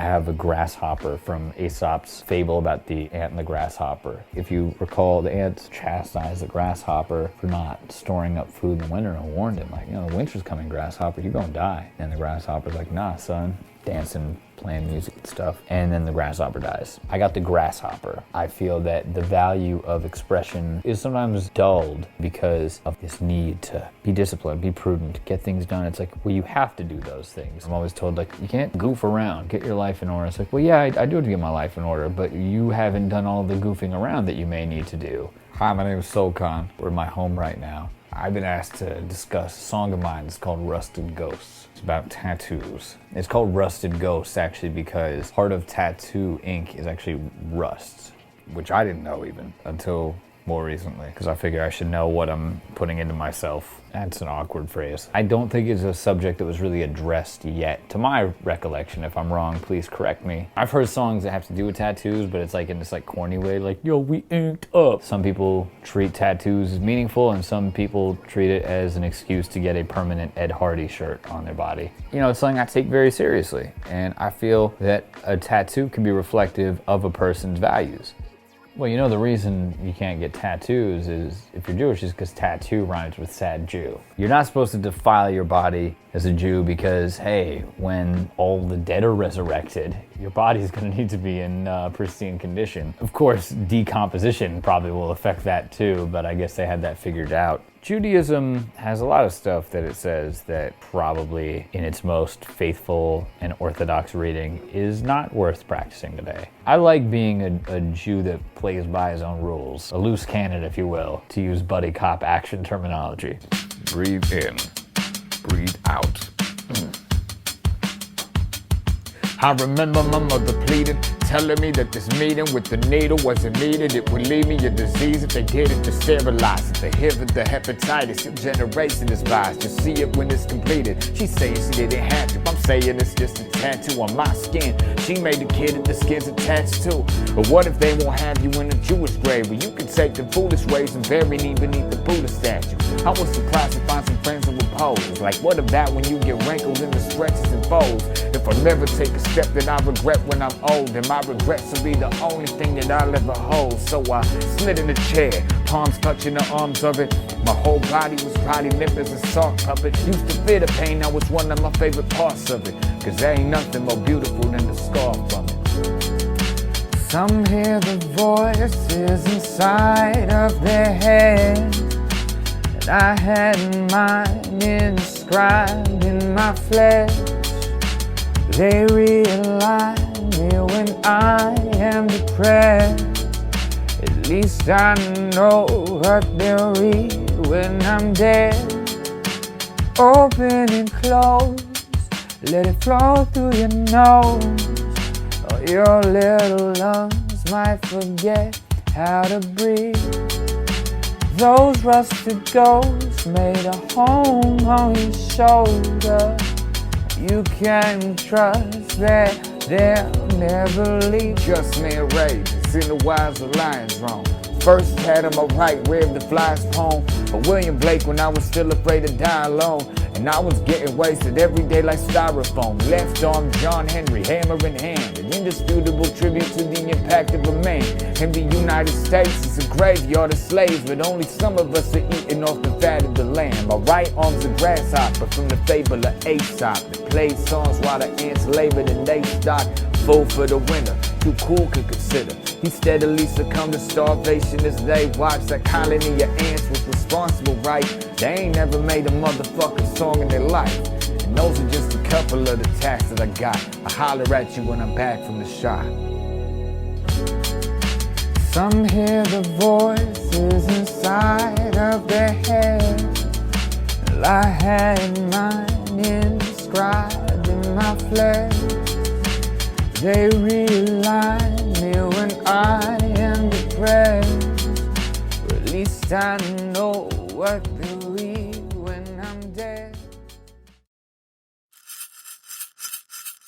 have a grasshopper from Aesop's fable about the ant and the grasshopper. If you recall, the ant chastised the grasshopper for not storing up food in the winter and warned him, like, the winter's coming, grasshopper, you're gonna die. And the grasshopper's like, nah, son, dancing, playing music and stuff, and then the grasshopper dies. I got the grasshopper. I feel that the value of expression is sometimes dulled because of this need to be disciplined, be prudent, get things done. It's like, well, you have to do those things. I'm always told, like, you can't goof around, get your life in order. It's like, well, yeah, I do have to get my life in order, but you haven't done all the goofing around that you may need to do. Hi, my name is Solcon. We're in my home right now. I've been asked to discuss a song of mine. It's called Rusted Ghosts. It's about tattoos. It's called Rusted Ghosts actually because part of tattoo ink is actually rust, which I didn't know even until more recently, because I figure I should know what I'm putting into myself. That's an awkward phrase. I don't think it's a subject that was really addressed yet, to my recollection. If I'm wrong, please correct me. I've heard songs that have to do with tattoos, but it's like in this like corny way, like, yo, we inked up. Some people treat tattoos as meaningful, and some people treat it as an excuse to get a permanent Ed Hardy shirt on their body. It's something I take very seriously, and I feel that a tattoo can be reflective of a person's values. Well, the reason you can't get tattoos is, if you're Jewish, is because tattoo rhymes with sad Jew. You're not supposed to defile your body as a Jew because, hey, when all the dead are resurrected, your body's gonna need to be in pristine condition. Of course, decomposition probably will affect that too, but I guess they had that figured out. Judaism has a lot of stuff that it says that probably in its most faithful and orthodox reading is not worth practicing today. I like being a Jew that plays by his own rules, a loose cannon, if you will, to use buddy cop action terminology. Breathe in, breathe out. I remember my mother pleading, telling me that this meeting with the needle wasn't needed. It would leave me a disease if they did it to sterilize it. The HIV, the hepatitis, your generation is biased. You'll see it when it's completed. She's saying she didn't have to. I'm saying it's just a tattoo on my skin. She made a kid that the skin's attached to. But what if they won't have you in a Jewish grave where you can take the foolish ways and bury me beneath the Buddha statue? I was surprised to find some friends who were posed. Like, what about when you get wrinkled in the stretches and folds? If I never take a step that I regret when I'm old, then my regrets will be the only thing that I'll ever hold. So I slid in the chair, palms touching the arms of it. My whole body was probably limp as a sock puppet. Used to fear the pain, that was one of my favorite parts of it. Cause there ain't nothing more beautiful than the scar from it. Some hear the voices inside of their head that I had mine inscribed in my flesh. They realign me when I am depressed. At least I know what they'll read when I'm dead. Open and close, let it flow through your nose. Or your little lungs might forget how to breathe. Those rusted ghosts made a home on your shoulder. You can trust that they'll never leave. Just me and rage, seen the wise of lions roam. First had him a right rib the flies poem. But William Blake when I was still afraid to die alone. And I was getting wasted every day like styrofoam. Left arm John Henry, hammer in hand. An indisputable tribute to the impact of a man. In the United States, it's a graveyard of slaves, but only some of us are eating off the fat of the land. My right arm's a grasshopper from the fable of Aesop that played songs while the ants labored and they stocked. Full for the winter, too cool could consider. He steadily succumbed to starvation as they watched. That colony of ants was responsible, right? They ain't never made a motherfucking song in their life. And those are just a couple of the tasks that I got. I holler at you when I'm back from the shop. Some hear the voices inside of their head. Well, I had mine inscribed in my flesh. They realign me when I am depressed. Or at least I know what they're